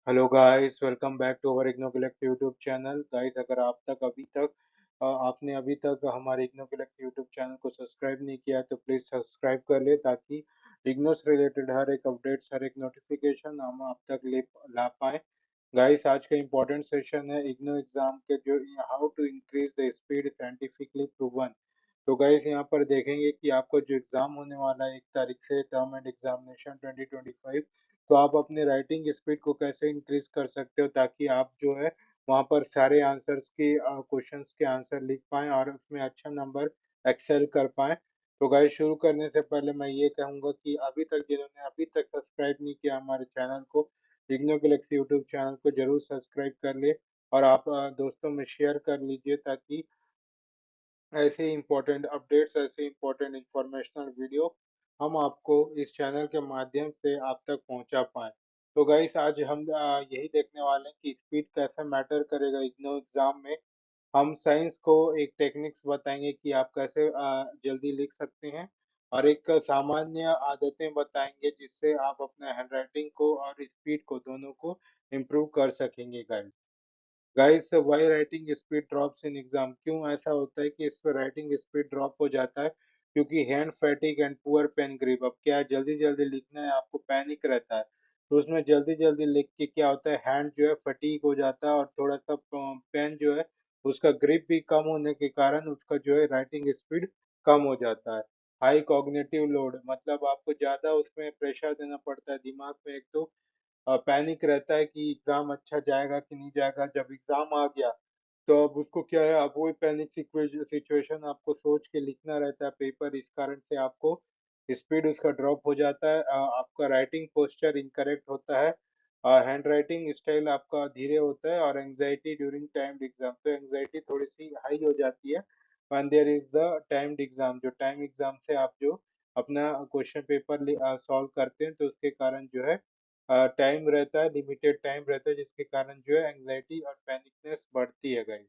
Hello guys, welcome back to our इग्नोक्लेक्स YouTube channel. Guys, अगर आपने अभी तक हमारे इग्नोक्लेक्स यूट्यूब चैनल को सब्सक्राइब नहीं किया है, तो प्लीज़ सब्सक्राइब कर ले, ताकि इग्नो से रिलेटेड हर एक अपडेट्स, हर एक नोटिफिकेशन हम आप तक ले ला पाए। गाइस, आज का इम्पोर्टेंट सेशन है इग्नो एग्जाम के, जो how to increase the speed scientifically proven. तो गाइस, यहाँ पर देखेंगे कि आपको जो एग्जाम होने वाला है 1 तारीख से, टर्म एंड एग्जामिनेशन 2025, तो आप अपने राइटिंग स्पीड को कैसे इंक्रीज कर सकते हो, ताकि आप जो है वहाँ पर सारे आंसर्स की क्वेश्चंस के आंसर लिख पाएं और उसमें अच्छा नंबर एक्सेल कर पाएं। तो गाइस, शुरू करने से पहले मैं ये कहूँगा कि अभी तक सब्सक्राइब नहीं किया हमारे चैनल को, इग्नो गैलेक्सी यूट्यूब चैनल को जरूर सब्सक्राइब कर ले, और आप दोस्तों में शेयर कर लीजिए, ताकि ऐसे इम्पोर्टेंट अपडेट्स, ऐसे इम्पोर्टेंट इंफॉर्मेशनल वीडियो हम आपको इस चैनल के माध्यम से आप तक पहुंचा पाएं। तो गाइस, आज हम यही देखने वाले हैं कि स्पीड कैसे मैटर करेगा इग्नो एग्जाम में। हम साइंस को एक टेक्निक्स बताएंगे कि आप कैसे जल्दी लिख सकते हैं, और एक सामान्य आदतें बताएंगे जिससे आप अपने हैंडराइटिंग को और स्पीड को दोनों को इम्प्रूव कर सकेंगे guys. Guys, why writing speed drops in exam, क्यों ऐसा होता है कि इस पर राइटिंग स्पीड ड्रॉप हो जाता है? क्योंकि hand fatigue and poor pen grip. अब क्या है, जल्दी जल्दी लिखना है, आपको पैनिक रहता है, तो उसमें जल्दी जल्दी लिख के क्या होता है, हैंड जो है फटीक हो जाता है, और थोड़ा सा पेन जो है उसका ग्रिप भी कम होने के कारण उसका जो है राइटिंग स्पीड कम हो जाता है। हाई कॉग्निटिव लोड, मतलब आपको ज्यादा उसमें प्रेशर देना पड़ता है दिमाग में। एक तो पैनिक रहता है कि एग्जाम अच्छा जाएगा कि नहीं जाएगा। जब एग्जाम आ गया, तो अब उसको क्या है, अब वही पैनिक सिचुएशन आपको सोच के लिखना रहता है पेपर, इस कारण से आपको स्पीड उसका ड्रॉप हो जाता है। आपका राइटिंग पोस्चर इनकरेक्ट होता है, हैंड राइटिंग स्टाइल आपका धीरे होता है, और एंजाइटी ड्यूरिंग टाइम्ड एग्जाम, तो एंजाइटी थोड़ी सी हाई हो जाती है when there is the timed exam. जो टाइम एग्जाम से आप जो अपना क्वेश्चन पेपर सॉल्व करते हैं, तो उसके कारण जो है टाइम रहता है, लिमिटेड टाइम रहता है, जिसके कारण जो है एंजाइटी और पैनिकनेस बढ़ती है गाइस।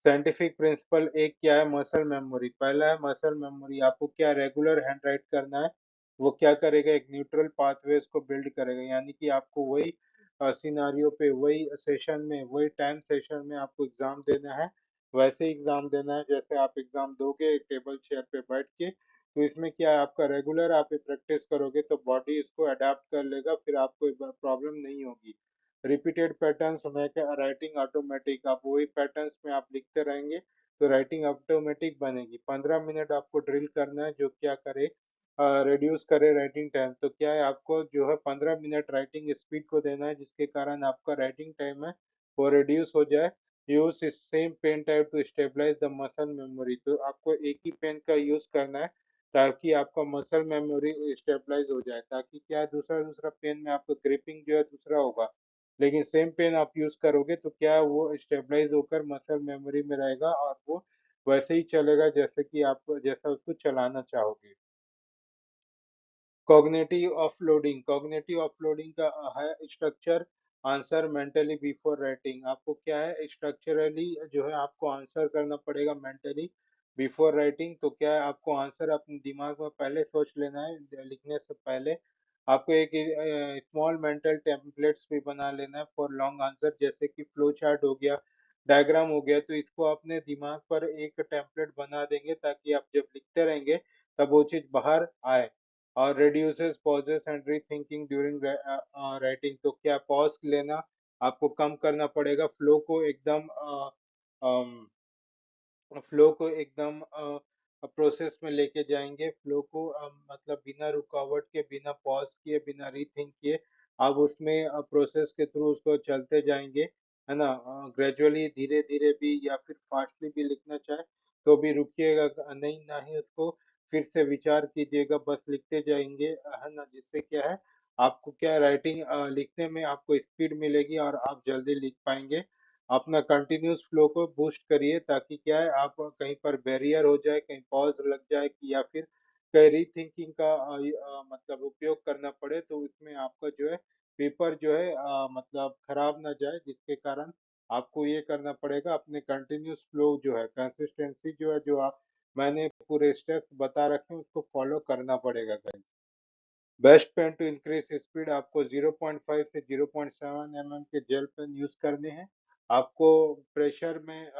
साइंटिफिक प्रिंसिपल एक क्या है, मसल मेमोरी। पहला है मसल मेमोरी। आपको क्या रेगुलर हैंड राइट करना है, वो क्या करेगा, एक न्यूट्रल पाथवेज को बिल्ड करेगा, यानी कि आपको वही सिनारियो पे, वही सेशन में, वही टाइम सेशन में आपको एग्जाम देना है, वैसे एग्जाम देना है जैसे आप एग्जाम दोगे टेबल चेयर पे बैठ के। तो इसमें क्या है, आपका रेगुलर आप प्रैक्टिस करोगे तो बॉडी इसको अडेप्ट कर लेगा, फिर आपको प्रॉब्लम नहीं होगी। Repeated patterns make writing automatic. आप वही पैटर्न्स में आप लिखते रहेंगे, तो राइटिंग ऑटोमेटिक बनेगी। 15 मिनट आपको ड्रिल करना है, जो क्या करे, रिड्यूस करे राइटिंग टाइम। तो क्या है, आपको जो है 15 मिनट राइटिंग स्पीड को देना है, जिसके कारण आपका राइटिंग टाइम है वो रिड्यूस हो जाए। Use same pen type to stabilise the muscle memory. तो आपको एक ही पेन का यूज करना है, ताकि आपका मसल मेमोरी स्टेबलाइज हो जाए, ताकि क्या है, दूसरा दूसरा पेन में आपका ग्रिपिंग जो है दूसरा होगा, लेकिन सेम पेन आप यूज करोगे तो क्या है, वो स्टेबलाइज होकर मसल मेमोरी में रहेगा, और वो वैसे ही चलेगा जैसे कि आप जैसा उसको चलाना चाहोगे। कॉग्निटिव ऑफलोडिंग का है structure answer mentally before writing. आपको क्या है, स्ट्रक्चरली जो है आपको आंसर करना पड़ेगा मेंटली बिफोर राइटिंग। तो क्या है, आपको आंसर अपने दिमाग में पहले सोच लेना है लिखने से पहले। आपको एक स्मॉल मेंटल टेम्पलेट्स भी बना लेना है फॉर लॉन्ग आंसर, जैसे कि फ्लो चार्ट हो गया, डायग्राम हो गया। तो इसको अपने दिमाग पर एक टेम्पलेट बना देंगे, ताकि आप जब लिखते रहेंगे तब वो चीज बाहर आए। और reduces pauses and rethinking during writing. तो क्या पॉज लेना आपको कम करना पड़ेगा, फ्लो को एकदम प्रोसेस में लेके जाएंगे, फ्लो को मतलब बिना रुकावट के, बिना पॉज किए, बिना रीथिंक किए आप उसमें प्रोसेस के थ्रू उसको चलते जाएंगे, है ना। ग्रेजुअली, धीरे धीरे भी या फिर फास्टली भी लिखना चाहे तो भी रुकिएगा नहीं, ना ही उसको फिर से विचार कीजिएगा, बस लिखते जाएंगे, है ना। जिससे क्या है, आपको क्या राइटिंग लिखने में आपको स्पीड मिलेगी, और आप जल्दी लिख पाएंगे। अपना कंटिन्यूस फ्लो को बूस्ट करिए, ताकि क्या है, आप कहीं पर बैरियर हो जाए, कहीं पॉज लग जाए, कि या फिर कहीं रीथिंकिंग का मतलब उपयोग करना पड़े, तो इसमें आपका जो है पेपर जो है मतलब खराब ना जाए, जिसके कारण आपको ये करना पड़ेगा, अपने कंटिन्यूस फ्लो जो है, कंसिस्टेंसी जो है, जो आप मैंने पूरे स्टेप्स बता रखे हैं उसको फॉलो करना पड़ेगा guys. Best pen to increase speed आपको 0.5 से 0.7 mm के जेल पेन यूज करने हैं। आपको प्रेशर में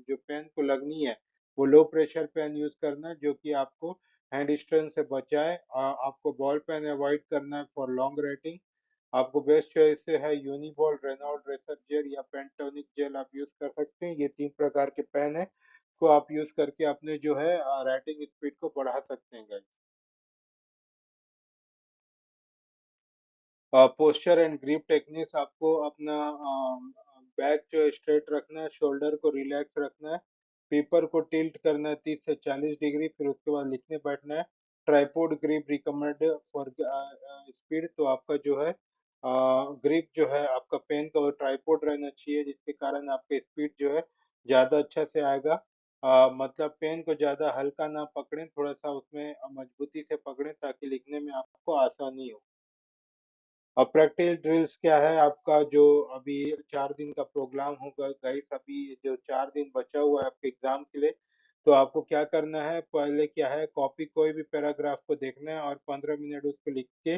जो पेन को लगनी है वो लो प्रेशर पेन यूज करना है, जो कि आपको हैंड स्ट्रेन से बचाए। आपको बॉल पेन अवॉइड करना है फॉर लॉन्ग राइटिंग। आपको बेस्ट चॉइस से है यूनिबॉल, रेनॉल्ड रेसर जेल या पेंटोनिक जेल आप यूज कर सकते हैं। ये तीन प्रकार के पेन है को आप यूज करके अपने जो है राइटिंग स्पीड को बढ़ा सकते हैं guys। Posture and grip techniques आपको अपना बैक जो स्ट्रेट रखना है, शोल्डर को रिलैक्स रखना है, पेपर को टिल्ट करना है 30 से 40 डिग्री, फिर उसके बाद लिखने बैठना है। Tripod grip recommend for speed. तो आपका जो है ग्रिप जो है आपका पेन का वो ट्राइपॉड रहना चाहिए, जिसके कारण आपका स्पीड जो है ज़्यादा अच्छा से आएगा। मतलब पेन को ज़्यादा हल्का ना पकड़ें, थोड़ा सा उसमें मजबूती से पकड़ें ताकि लिखने में आपको आसानी हो। और प्रैक्टिस ड्रिल्स क्या है आपका, जो अभी 4 दिन का प्रोग्राम होगा गाइस, अभी जो 4 दिन बचा हुआ है आपके एग्जाम के लिए। तो आपको क्या करना है, पहले क्या है, कॉपी कोई भी पैराग्राफ को देखना है और 15 मिनट उसको लिख के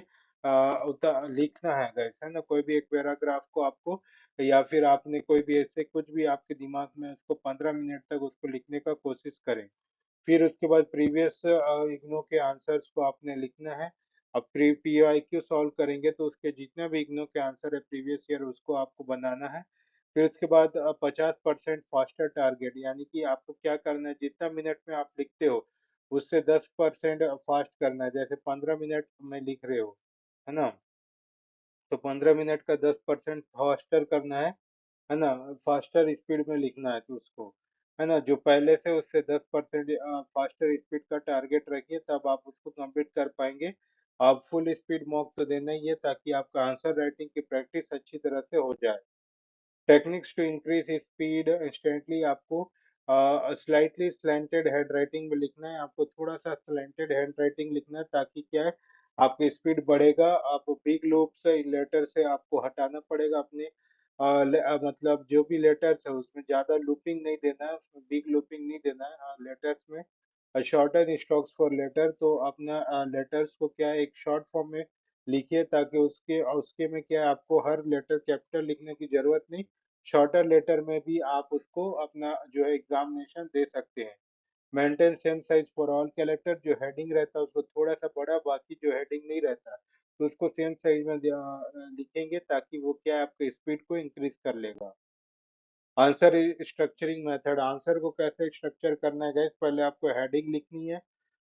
लिखना है गाइस, है ना। कोई भी एक पैराग्राफ को आपको, या फिर आपने कोई भी ऐसे कुछ भी आपके दिमाग में, उसको 15 मिनट तक उसको लिखने का कोशिश करें। फिर उसके बाद प्रीवियस इग्नो के आंसर्स को आपने लिखना है। अब प्री पीआईक्यू सॉल्व करेंगे तो उसके जितने भी इग्नो के आंसर है प्रीवियस ईयर उसको आपको बनाना है। फिर उसके बाद 50% फास्टर टारगेट, यानी कि आपको क्या करना है, जितना मिनट में आप लिखते हो उससे 10% फास्ट करना है। जैसे 15 मिनट में लिख रहे हो, है ना, तो 15 मिनट का 10% फास्टर करना है ना। फास्टर स्पीड में लिखना है तो उसको, है ना, जो पहले से उससे 10% फास्टर स्पीड का टारगेट रखिए, तब आप उसको कंप्लीट कर पाएंगे। आप फुल स्पीड मॉक तो देना ही है ताकि आपका आंसर राइटिंग की प्रैक्टिस अच्छी तरह से हो जाए। Techniques to increase speed instantly आपको स्लाइटली स्लैंटेड हैंड राइटिंग में लिखना है। आपको थोड़ा सा स्लैंटेड हैंड राइटिंग लिखना है ताकि क्या है, आपकी स्पीड बढ़ेगा। आप बिग लूप से लेटर से आपको हटाना पड़ेगा अपने मतलब जो भी लेटर्स है उसमें ज्यादा लूपिंग नहीं देना है, उसमें बिग लूपिंग नहीं देना है लेटर्स में। शॉर्टर स्ट्रोक्स फॉर लेटर, तो अपना लेटर्स को क्या है एक शॉर्ट फॉर्म में लिखिए ताकि उसके उसके में क्या है, आपको हर लेटर कैपिटल लिखने की जरूरत नहीं। शॉर्टर लेटर में भी आप उसको अपना जो है एग्जामिनेशन दे सकते हैं। Maintain same size for all character, जो हेडिंग रहता है उसको थोड़ा सा बड़ा, बाकी जो हेडिंग नहीं रहता तो उसको सेम साइज में लिखेंगे ताकि वो क्या है आपके स्पीड को इंक्रीज कर लेगा। आंसर स्ट्रक्चरिंग मेथड, आंसर को कैसे स्ट्रक्चर करना है गाइस, पहले आपको हेडिंग लिखनी है,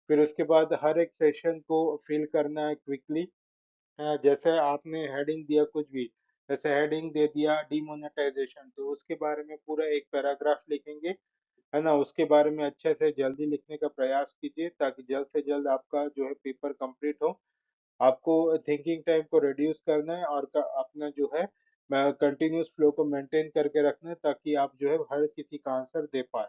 फिर उसके बाद हर एक सेशन को फिल करना है क्विकली। जैसे आपने हेडिंग दिया कुछ भी, जैसे हेडिंग दे दिया डिमोनेटाइजेशन, तो उसके बारे में पूरा एक पैराग्राफ लिखेंगे, है ना। उसके बारे में अच्छे से जल्दी लिखने का प्रयास कीजिए ताकि जल्द से जल्द आपका जो है पेपर कंप्लीट हो। आपको थिंकिंग टाइम को रिड्यूस करना है और अपना जो है कंटिन्यूस फ्लो को मेंटेन करके रखना है ताकि आप जो है हर किसी का आंसर दे पाए।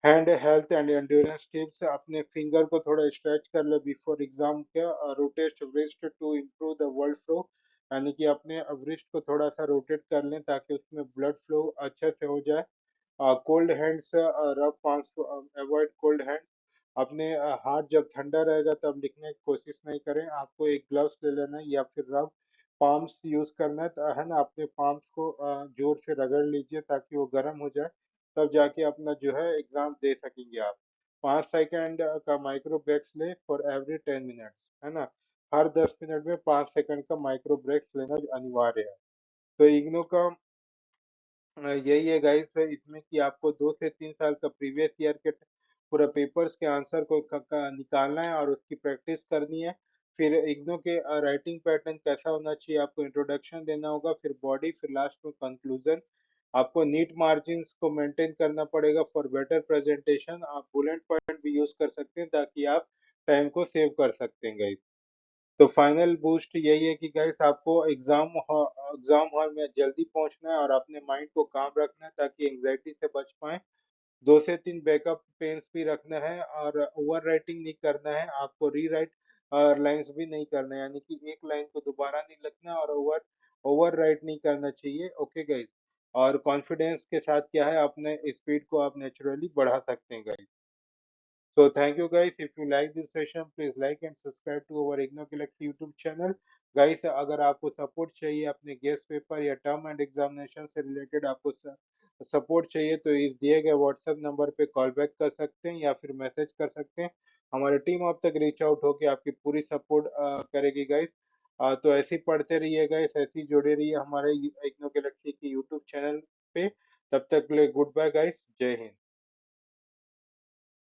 Hand health and endurance tips, अपने फिंगर को थोड़ा स्ट्रेच कर ले बिफोर एग्जाम के। Rotate wrist to improve the world flow, यानी कि अपने wrist को थोड़ा सा रोटेट कर लें ताकि उसमें ब्लड फ्लो अच्छे से हो जाए। कोल्ड हैंड्स, रब पाम्स, अवॉइड कोल्ड हैंड। अपने हाथ जब ठंडा रहेगा तब लिखने की कोशिश नहीं करें, आपको एक ग्लव्स ले लेना है या फिर रब पाम्स यूज करना है, है ना। अपने पाम्स को जोर से रगड़ लीजिए ताकि वो गर्म हो जाए, तब जाके अपना जो है एग्जाम दे सकेंगे आप। 5 सेकंड का माइक्रो ब्रेक्स ले फॉर एवरी 10 मिनट्स, है ना। हर 10 मिनट में 5 सेकंड का माइक्रो ब्रेक्स लेना अनिवार्य है। तो इग्नो का यही है गाइस, इसमें कि आपको 2 से 3 साल का प्रीवियस ईयर के पूरा पेपर्स के आंसर को निकालना है और उसकी प्रैक्टिस करनी है। फिर इग्नो के राइटिंग पैटर्न कैसा होना चाहिए, आपको इंट्रोडक्शन देना होगा, फिर बॉडी, फिर लास्ट में कंक्लूजन। आपको नीट मार्जिन्स को मेंटेन करना पड़ेगा फॉर बेटर प्रेजेंटेशन। आप बुलेट पॉइंट भी यूज कर सकते हैं ताकि आप टाइम को सेव कर सकते हैं गाइस। तो फाइनल बूस्ट यही है कि गाइस आपको एग्जाम हॉल में जल्दी पहुंचना है और अपने माइंड को काम रखना है ताकि एंजाइटी से बच पाए। 2 से 3 बैकअप पेन्स भी रखना है और ओवर राइटिंग नहीं करना है, आपको री राइट लाइन्स भी नहीं करना है, यानी कि एक लाइन को दोबारा नहीं लिखना और ओवर ओवर राइट नहीं करना चाहिए। ओके गाइस, और कॉन्फिडेंस के साथ क्या है अपने स्पीड को आप नेचुरली बढ़ा सकते हैं guys. So thank you guys. If you like this session, please like and subscribe to our IgnoGalaxy YouTube channel. Guys, अगर आपको सपोर्ट चाहिए अपने गेस्ट पेपर या टर्म एंड एग्जामिनेशन से रिलेटेड आपको सपोर्ट चाहिए तो इस दिए गए व्हाट्सएप नंबर पे कॉल बैक कर सकते हैं या फिर मैसेज कर सकते हैं। हमारी टीम आप तक रीच आउट होकर आपकी पूरी सपोर्ट करेगी गाइस। तो ऐसे ही पढ़ते रहिए गाइस, ऐसे ही जुड़े रहिए हमारे इग्नो गैलेक्सी के यूट्यूब चैनल पे। तब तक के लिए गुड बाय गाइस, जय हिंद।